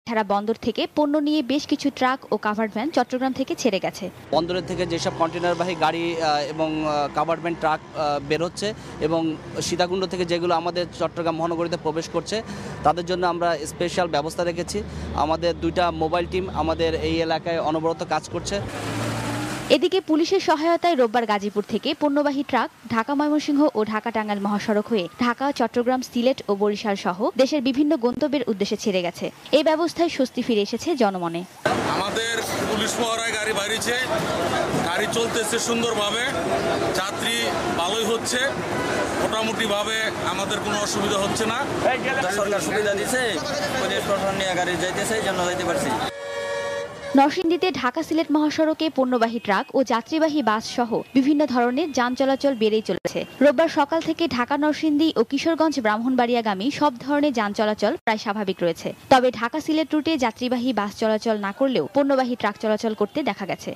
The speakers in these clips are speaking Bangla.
এছাড়া বন্দর থেকে পণ্য নিয়ে বেশ কিছু ট্রাক ও কাভার্ড ভ্যান চট্টগ্রাম থেকে ছেড়ে গেছে। বন্দরের থেকে যেসব কন্টেনারবাহী গাড়ি এবং কাভার্ড ভ্যান ট্রাক বের হচ্ছে এবং সীতাকুণ্ড থেকে যেগুলো আমাদের চট্টগ্রাম মহানগরীতে প্রবেশ করছে তাদের জন্য আমরা স্পেশাল ব্যবস্থা রেখেছি। আমাদের 2টা মোবাইল টিম আমাদের এই এলাকায় অনবরত কাজ করছে। এদিকে পুলিশের সহায়তায় রোববার গাজীপুর থেকে পণ্যবাহী ট্রাক ঢাকা ময়মনসিংহ ও ঢাকা টাঙ্গাইল মহাসড়ক হয়ে ঢাকা, চট্টগ্রাম, সিলেট ও বরিশাল সহ দেশের বিভিন্ন গন্তব্যের উদ্দেশ্যে ছেড়ে গেছে। এই ব্যবস্থায় স্বস্তি ফিরে এসেছে জনমনে। আমাদের পুলিশ মহড়ায় গাড়ি বাড়িছে, গাড়ি চলতেছে সুন্দরভাবে, যাত্রী ভালোই হচ্ছে, মোটামুটিভাবে আমাদের কোনো অসুবিধা হচ্ছে না। সরকার সুবিধা দিচ্ছে, পুলিশ প্রশাসন নিয়ে গাড়ি যাইতেছে, জন্য যাইতে পারছি। নরসিংদীতে ঢাকা সিলেট মহাসড়কে পণ্যবাহী ট্রাক ও যাত্রীবাহী বাস সহ বিভিন্ন ধরনের যান চলাচল বেড়েই চলেছে। রোববার সকাল থেকে ঢাকা নরসিংদী ও কিশোরগঞ্জ ব্রাহ্মণবাড়িয়াগামী সব ধরনের যান চলাচল প্রায় স্বাভাবিক রয়েছে। তবে ঢাকা সিলেট রুটে যাত্রীবাহী বাস চলাচল না করলেও পণ্যবাহী ট্রাক চলাচল করতে দেখা গেছে।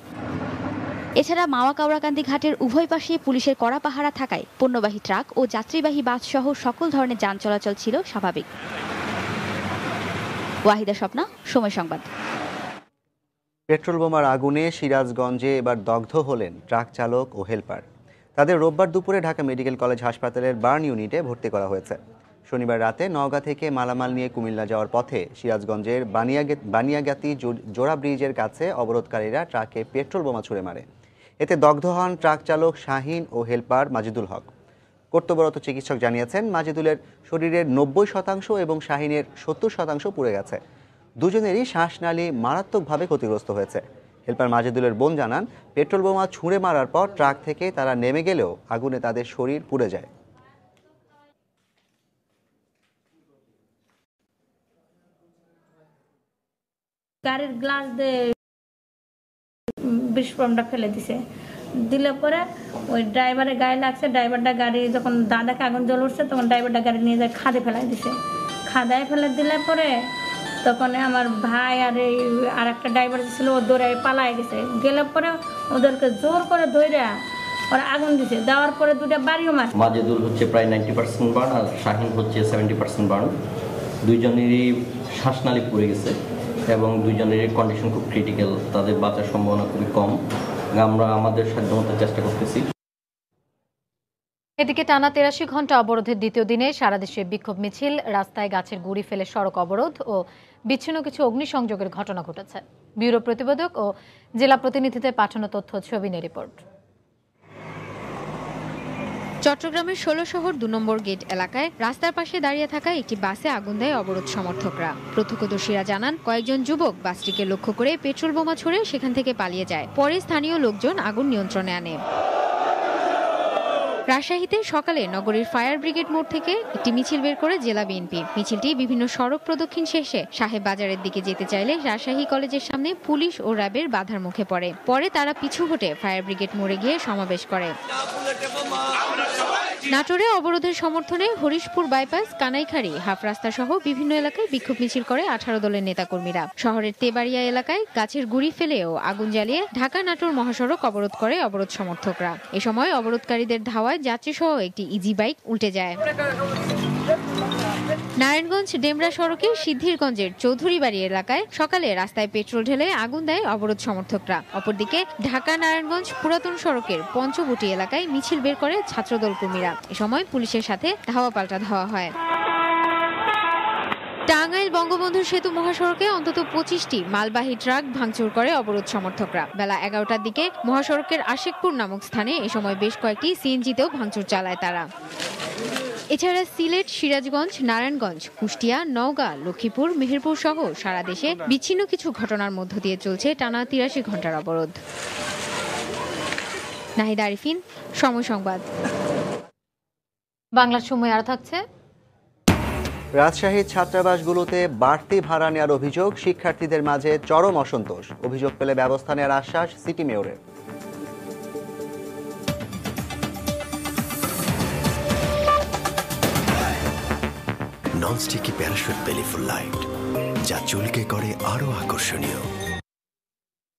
এছাড়া মাওয়া কাওড়াকান্দি ঘাটের উভয় পাশে পুলিশের কড়া পাহারা থাকায় পণ্যবাহী ট্রাক ও যাত্রীবাহী বাস সহ সকল ধরনের যান চলাচল ছিল স্বাভাবিক। ওয়াহিদা স্বপ্না, সময় সংবাদ। পেট্রোল বোমার আগুনে সিরাজগঞ্জে এবার দগ্ধ হলেন ট্রাক চালক ও হেলপার। তাদের রোববার দুপুরে ঢাকা মেডিকেল কলেজ হাসপাতালের বার্ন ইউনিটে ভর্তি করা হয়েছে। শনিবার রাতে নওগাঁ থেকে মালামাল নিয়ে কুমিল্লা যাওয়ার পথে সিরাজগঞ্জের বানিয়াগাতি জোড়া ব্রিজের কাছে অবরোধকারীরা ট্রাকে পেট্রোল বোমা ছুড়ে মারে। এতে দগ্ধ হন ট্রাক চালক শাহিন ও হেলপার মাজিদুল হক। কর্তব্যরত চিকিৎসক জানিয়েছেন, মাজিদুলের শরীরের 90% এবং শাহিনের 70% পুড়ে গেছে। দুজনেরই শ্বাসনালী মারাত্মকভাবে ক্ষতিগ্রস্ত হয়েছে। হেলপার মাজিদুলের বোন জানান, পেট্রোল বোমা ছুঁড়ে মারার পর ট্রাক থেকে তারা নেমে গেলেও আগুনে তাদের শরীর পুড়ে যায়। গাড়ির গ্লাস দিয়ে বিস্ফোরণটা ফেলে দিলে পরে ওই ড্রাইভারের গায়ে লাগছে। ড্রাইভারটা গাড়ি যখন দাদাকে আগুন জ্বলে উঠছে তখন ড্রাইভারটা গাড়ি নিয়ে যায় খাদে ফেলাই দিছে। খাদায় ফেলে দিলে পরে তখন আমার ভাই আর এই আর একটা ড্রাইভার ছিল, ও দৌড়ে পালায় গেলে পরে ওদেরকে জোর করে দৌড়া ওরা আগুন দিছে। দেওয়ার পরে 2টা বাড়িও মার। মাজিদুল হচ্ছে প্রায় 90% বার্ন আর শাহিন হচ্ছে 70% বার্ন। দুইজনেরই শ্বাসনালী পুড়ে গেছে এবং দুইজনেরই কন্ডিশন খুব ক্রিটিক্যাল, তাদের বাঁচার সম্ভাবনা খুবই কম। আমরা আমাদের সাধ্যমতো চেষ্টা করতেছি। এদিকে টানা 83 ঘন্টা অবরোধের দ্বিতীয় দিনে সারা দেশে বিক্ষোভ মিছিল, রাস্তায় গাছের গুঁড়ি ফেলে সড়ক অবরোধ ও বিচ্ছিন্ন কিছু অগ্নিসংযোগের ঘটনা ঘটেছে। ব্যুরো প্রতিবেদক ও জেলা প্রতিনিধিদের পাঠানো তথ্য ছবি নিয়ে রিপোর্ট। চট্টগ্রামের 16 শহর 2 নম্বর গেট এলাকায় রাস্তার পাশে দাঁড়িয়ে থাকা একটি বাসে আগুন দেয় অবরোধ সমর্থকরা। প্রত্যক্ষদর্শীরা জানান, কয়েকজন যুবক বাসটিকে লক্ষ্য করে পেট্রোল বোমা ছুড়ে সেখান থেকে পালিয়ে যায়। পরে স্থানীয় লোকজন আগুন নিয়ন্ত্রণে আনে। রাজশাহীতে সকালে নগরীর ফায়ার ব্রিগেড মোড় থেকে একটি মিছিল বের করে জেলা বিএনপি। মিছিলটি বিভিন্ন সড়ক প্রদক্ষিণ শেষে সাহেব বাজারের দিকে যেতে চাইলে রাজশাহী কলেজের সামনে পুলিশ ও র্যাবের বাধার মুখে পড়ে। পরে তারা পিছু হটে ফায়ার ব্রিগেড মোড়ে গিয়ে সমাবেশ করে। নাটোরে অবরোধের সমর্থনে হরিশপুর বাইপাস, কানাইখাড়ি, হাফ রাস্তা সহ বিভিন্ন এলাকায় বিক্ষোভ মিছিল করে 18 দলের নেতাকর্মীরা। শহরের তেবাড়িয়া এলাকায় গাছের গুঁড়ি ফেলেও আগুন জ্বালিয়ে ঢাকা নাটোর মহাসড়ক অবরোধ করে অবরোধ সমর্থকরা। এ সময় অবরোধকারীদের ধাওয়ায় যাত্রীসহ একটি ইজি বাইক উল্টে যায়। নারায়ণগঞ্জ ডেমরা সড়কের সিদ্ধিরগঞ্জের চৌধুরীবাড়ি এলাকায় সকালে রাস্তায় পেট্রোল ঢেলে আগুন দেয় অবরোধ সমর্থকরা। অপরদিকে ঢাকা নারায়ণগঞ্জ পুরাতন সড়কের পঞ্চবটি এলাকায় মিছিল বের করে ছাত্রদল কর্মীরা। এ সময় পুলিশের সাথে ধাওয়া পাল্টা ধাওয়া হয়। টাঙ্গাইল বঙ্গবন্ধু সেতু মহাসড়কে অন্তত 25টি মালবাহী ট্রাক ভাঙচুর করে অবরোধ সমর্থকরা। বেলা 11টার দিকে মহাসড়কের আশেকপুর নামক স্থানে এ সময় বেশ কয়েকটি সিএনজিতেও ভাঙচুর চালায় তারা। এছাড়া সিলেট, সিরাজগঞ্জ, নারায়ণগঞ্জ, কুষ্টিয়া, নওগাঁ, লক্ষ্মীপুর, মেহেরপুর সহ সারা দেশে বিচ্ছিন্ন কিছু ঘটনার মধ্য দিয়ে চলছে টানা 83 ঘন্টার অবরোধ। নাহিদা আরিফিন, সময় সংবাদ। বাংলার সময় আর থাকছে। রাজশাহীর ছাত্রাবাসগুলোতে বাড়তি ভাড়া নেওয়ার অভিযোগ, শিক্ষার্থীদের মাঝে চরম অসন্তোষ। অভিযোগ পেলে ব্যবস্থা নেওয়ার আশ্বাস সিটি মেয়রের। ননস্টিকি প্যারাশুট বেলিফুল লাইট, যা চুলকে করে আরো আকর্ষণীয়।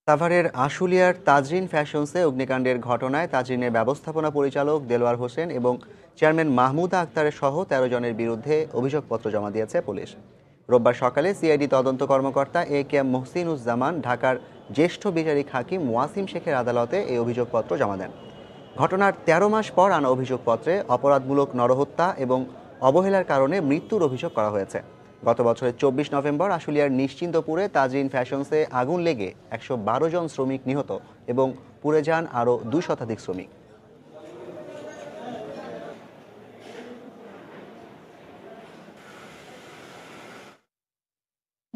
সাভারের আশুলিয়ার তাজরিন ফ্যাশনসে অগ্নিকাণ্ডের ঘটনায় তাজরিনের ব্যবস্থাপনা পরিচালক দেলোয়ার হোসেন এবং চেয়ারম্যান মাহমুদা আক্তারের সহ 13 জনের বিরুদ্ধে অভিযোগপত্র জমা দিয়েছে পুলিশ। রোববার সকালে সিআইডি তদন্ত কর্মকর্তা AKM মহসিনুজ্জামান ঢাকার জ্যেষ্ঠ বিচারিক হাকিম ওয়াসিম শেখের আদালতে এই অভিযোগপত্র জমা দেন। ঘটনার ১৩ মাস পর আনা অভিযোগপত্রে অপরাধমূলক নরহত্যা এবং অবহেলার কারণে মৃত্যুর অভিযোগ করা হয়েছে। গত বছরের ২৪ নভেম্বর আশুলিয়ার নিশ্চিন্তপুরে তাজরিন ফ্যাশনসে আগুন লেগে ১১২ জন শ্রমিক নিহত এবং পুড়ে যান আরও ২ শতাধিক শ্রমিক।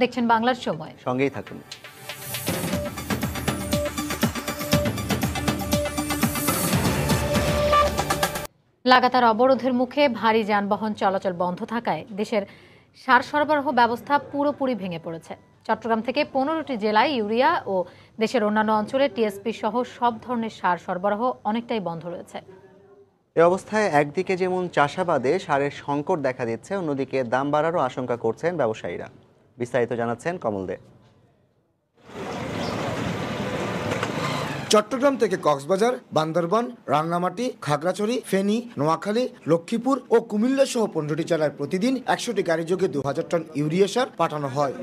দেখছেন বাংলার সময়, সঙ্গেই থাকুন। লাগাতার অবরোধের মুখে ভারী যানবাহন চলাচল বন্ধ থাকায় দেশের সার সরবরাহ ব্যবস্থা পুরোপুরি ভেঙে পড়েছে। চট্টগ্রাম থেকে ১৫টি জেলায় ইউরিয়া ও দেশের অন্যান্য অঞ্চলে টিএসপি সহ সব ধরনের সার সরবরাহ অনেকটাই বন্ধ রয়েছে। এ অবস্থায় একদিকে যেমন চাষাবাদে সারের সংকট দেখা দিচ্ছে, অন্যদিকে দাম বাড়ারও আশঙ্কা করছেন ব্যবসায়ীরা। বিস্তারিত জানাচ্ছেন কমল দে। চট্টগ্রাম থেকে কক্সবাজার, বান্দরবান, রাঙ্গামাটি, খাগড়াছড়ি, ফেনী, নোয়াখালী, লক্ষ্মীপুর ও কুমিল্লা সহ 15টি জেলায় প্রতিদিন 100টি গাড়ি যোগে 2000 টন ইউরিয়া সার পাঠানো হয়।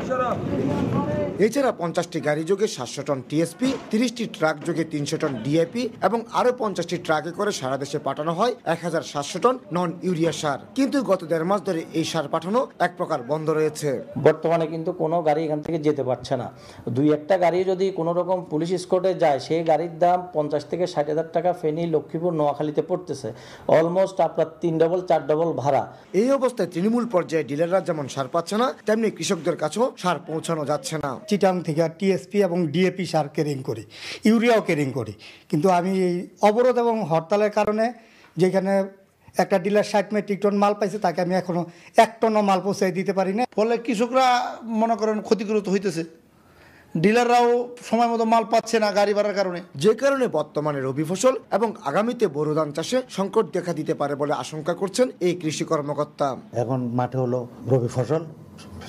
এছাড়া 50টি গাড়ি যোগে 700 টন টিএসপি, 30টি ট্রাক যোগে 300 টন ডিএপি এবং আরও 50টি ট্রাকে করে সারা দেশে পাঠানো হয় 1700 টন নন ইউরিয়া সার। কিন্তু গত 1.5 মাস ধরে এই সার পাঠানো এক প্রকার বন্ধ রয়েছে। বর্তমানে কিন্তু কোনো গাড়ি এখান থেকে যেতে পারছে না। 2-1টা গাড়ি যদি কোনো রকম পুলিশ স্কোর্টে যায়, সেই গাড়ির দাম 50 থেকে 60,000 টাকা ফেনী, লক্ষ্মীপুর, নোয়াখালীতে পড়তেছে। অলমোস্ট আপনার 3 ডবল 4 ডবল ভাড়া। এই অবস্থায় তৃণমূল পর্যায়ে ডিলাররা যেমন সার পাচ্ছে না, তেমনি কৃষকদের কাছেও সার পৌঁছানো যাচ্ছে না। চিটাং থেকে টিএসপি এবং ডিএপি সার কেরিং করি, ইউরিয়াও কেরিং করি, কিন্তু আমি এই অবরোধ এবং হরতালের কারণে যেখানে একটা ডিলার 60 মেট্রিক টন মাল পাইছে, তাকে আমি এখনো 1 টনও মাল পৌঁছাই দিতে পারি না। ফলে কৃষকরা মনে করেন ক্ষতিগ্রস্ত হইতেছে, ডিলাররাও সময় মতো মাল পাচ্ছে না গাড়ি ভাড়ার কারণে। যে কারণে বর্তমানে রবি ফসল এবং আগামীতে বোরো ধান চাষে সংকট দেখা দিতে পারে বলে আশঙ্কা করছেন এই কৃষি কর্মকর্তা। এখন মাঠে হলো রবি ফসল,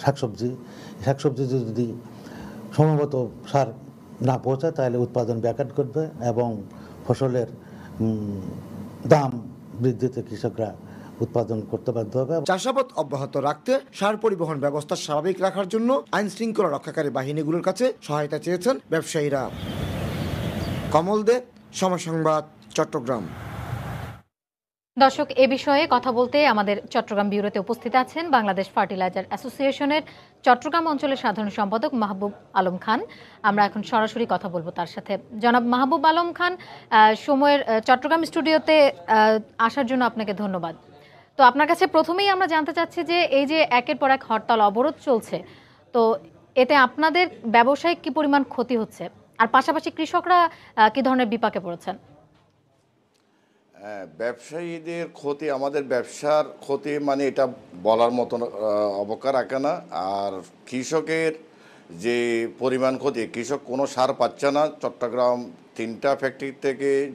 শাকসবজি যদি সময়মত সার না পৌঁছায় তাহলে উৎপাদন ব্যাঘাত ঘটবে এবং ফসলের দাম বৃদ্ধিতে কৃষকরা উৎপাদন করতে বাধ্য হবে। চাষাবাদ অব্যাহত রাখতে সার পরিবহন ব্যবস্থা স্বাভাবিক রাখার জন্য আইন শৃঙ্খলা রক্ষাকারী বাহিনীগুলোর কাছে সহায়তা চেয়েছেন ব্যবসায়ীরা। কমল দে, সময় সংবাদ, চট্টগ্রাম। দর্শক, এ বিষয়ে কথা বলতে আমাদের চট্টগ্রাম ব্যুরোতে উপস্থিত আছেন বাংলাদেশ ফার্টিলাইজার অ্যাসোসিয়েশনের চট্টগ্রাম অঞ্চলের সাধারণ সম্পাদক মাহবুব আলম খান। আমরা এখন সরাসরি কথা বলবো তার সাথে। জনাব মাহবুব আলম খান, সময়ের চট্টগ্রাম স্টুডিওতে আসার জন্য আপনাকে ধন্যবাদ। তো আপনার কাছে প্রথমেই আমরা জানতে চাচ্ছি যে এই যে একের পর এক হরতাল অবরোধ চলছে, তো এতে আপনাদের ব্যবসায়িক কি পরিমাণ ক্ষতি হচ্ছে, আর পাশাপাশি কৃষকরা কি ধরনের বিপাকে পড়েছেন? ব্যবসায়ীদের ক্ষতি, আমাদের ব্যবসার ক্ষতি মানে এটা বলার মতন অবকাশ রাখে না। আর কৃষকের যে পরিমাণ ক্ষতি, কৃষক কোনো সার পাচ্ছে না। চট্টগ্রাম 3টা ফ্যাক্টরি থেকে যে